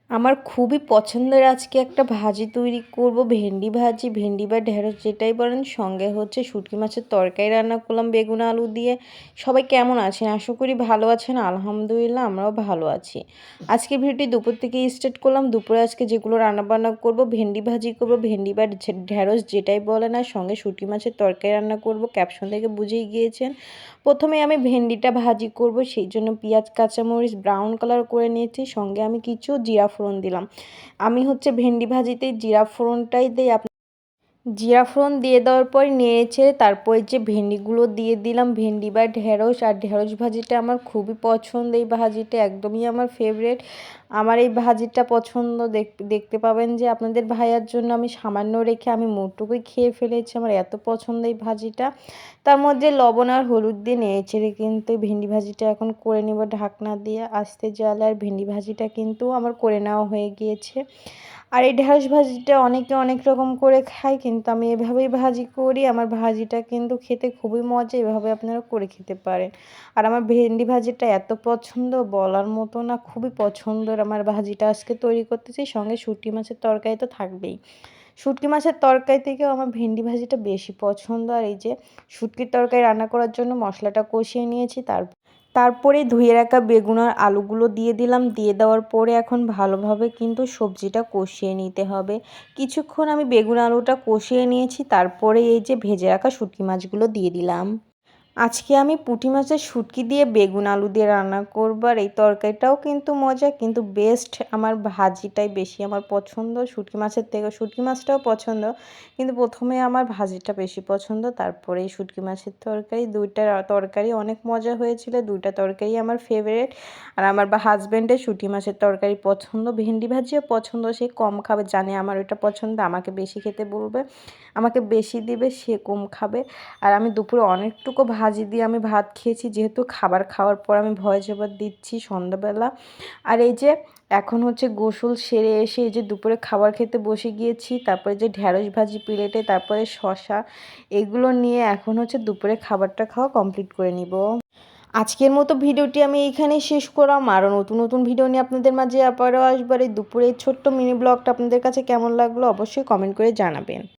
আমার খুবই পছন্দের আজকে একটা ভাজি তৈরি করব, ভেন্ডি ভাজি, ভেন্ডি বা ঢেঁড়স যেটাই বলেন। সঙ্গে হচ্ছে শুটকি মাছের তরকারি রান্না করলাম বেগুন আলু দিয়ে। সবাই কেমন আছেন? আশা করি ভালো আছেন। আলহামদুলিল্লাহ আমরাও ভালো আছি। আজকে ভিডিওটি দুপুর থেকে স্টার্ট করলাম। দুপুরে আজকে যেগুলো রান্নাবান্না করব, ভেন্ডি ভাজি করব, ভেন্ডি বা ঢেঁড়স যেটাই বলেন, আর সঙ্গে শুটকি মাছের তরকারি রান্না করব। ক্যাপশন থেকে বুঝেই গিয়েছেন। প্রথমে আমি ভেন্ডিটা ভাজি করব, সেই জন্য পেঁয়াজ কাঁচামরিচ ব্রাউন কালার করে নিয়েছি। সঙ্গে আমি কিছু জিরা ফোড়ন দিলাম। আমি হচ্ছে ভেন্ডি ভাজিতে জিরা ফোড়নটাই দিই। জিরা ফোড়ন দিয়ে দেওয়ার পর নেড়েছে, তারপরে যে ভেন্ডিগুলো দিয়ে দিলাম, ভেন্ডি বা ঢেঁড়স। আর ঢেঁড়স ভাজিটা আমার খুবই পছন্দ, এই ভাজিটা একদমই আমার ফেভারিট। আমার এই ভাজিটা পছন্দ। দেখতে পাবেন যে আপনাদের ভাইয়ার জন্য আমি সামান্য রেখে আমি মোটুকুই খেয়ে ফেলেছি। আমার এত পছন্দ এই ভাজিটা। তার মধ্যে লবণ আর হলুদ দিয়ে নেড়েচেড়ে কিন্তু ভেন্ডি ভাজিটা এখন করে নেব ঢাকনা দিয়ে আস্তে জালে। আর ভেন্ডি ভাজিটা কিন্তু আমার করে নেওয়া হয়ে গিয়েছে। আর এই ঢেঁড়স ভাজিটা অনেকে অনেক রকম করে খায়, কিন্তু আমি এভাবেই ভাজি করি। আমার ভাজিটা কিন্তু খেতে খুবই মজা, এভাবে আপনারা করে খেতে পারেন। আর আমার ভেন্ডি ভাজিটা এত পছন্দ বলার মতো না, খুবই পছন্দের আমার ভাজিটা আজকে তৈরি করতেছি। সঙ্গে শুটকি মাছের তরকারি তো থাকবেই। শুটকি মাছের তরকারি থেকেও আমার ভেন্ডি ভাজিটা বেশি পছন্দ। আর এই যে শুটকির তরকারি রান্না করার জন্য মশলাটা কষিয়ে নিয়েছি, তারপরে ধুয়ে রাখা বেগুন আর আলুগুলো দিয়ে দিলাম। দিয়ে দেওয়ার পরে এখন ভালোভাবে কিন্তু সবজিটা কষিয়ে নিতে হবে। কিছুক্ষণ আমি বেগুন আলুটা কষিয়ে নিয়েছি, তারপরে এই যে ভেজে রাখা শুটকি মাছগুলো দিয়ে দিলাম। আজকে আমি পুঁটি মাছের শুটকি দিয়ে বেগুন আলু দিয়ে রান্না করব। আর এই তরকারিটাও কিন্তু মজা, কিন্তু বেস্ট আমার ভাজিটাই বেশি আমার পছন্দ শুটকি মাছের থেকে। শুটকি মাছটাও পছন্দ, কিন্তু প্রথমে আমার ভাজিটা বেশি পছন্দ, তারপরে এই শুটকি মাছের তরকারি। দুইটা তরকারি অনেক মজা হয়েছিল, দুইটা তরকারি আমার ফেভারিট। আর আমার হাজব্যান্ডের শুটকি মাছের তরকারি পছন্দ, ভেন্ডি ভাজিও পছন্দ। সে কম খাবে, জানে আমার ওইটা পছন্দ, আমাকে বেশি খেতে বলবে, আমাকে বেশি দিবে, সে কম খাবে। আর আমি দুপুরে অনেকটুকু ভাজি দিয়ে আমি ভাত খেয়েছি, যেহেতু খাবার খাওয়ার পর আমি ভয়েস ওভার দিচ্ছি সন্ধ্যাবেলা। আর এই যে এখন হচ্ছে গোসল সেরে এসে এই যে দুপুরে খাবার খেতে বসে গিয়েছি। তারপরে যে ঢ্যাঁড়স ভাজি প্লেটে, তারপরে শশা, এগুলো নিয়ে এখন হচ্ছে দুপুরে খাবারটা খাওয়া কমপ্লিট করে নিব। আজকের মতো ভিডিওটি আমি এইখানেই শেষ করলাম। আরও নতুন নতুন ভিডিও নিয়ে আপনাদের মাঝে আবারও আসবার। এই দুপুরে ছোট্ট মিনি ব্লগটা আপনাদের কাছে কেমন লাগলো অবশ্যই কমেন্ট করে জানাবেন।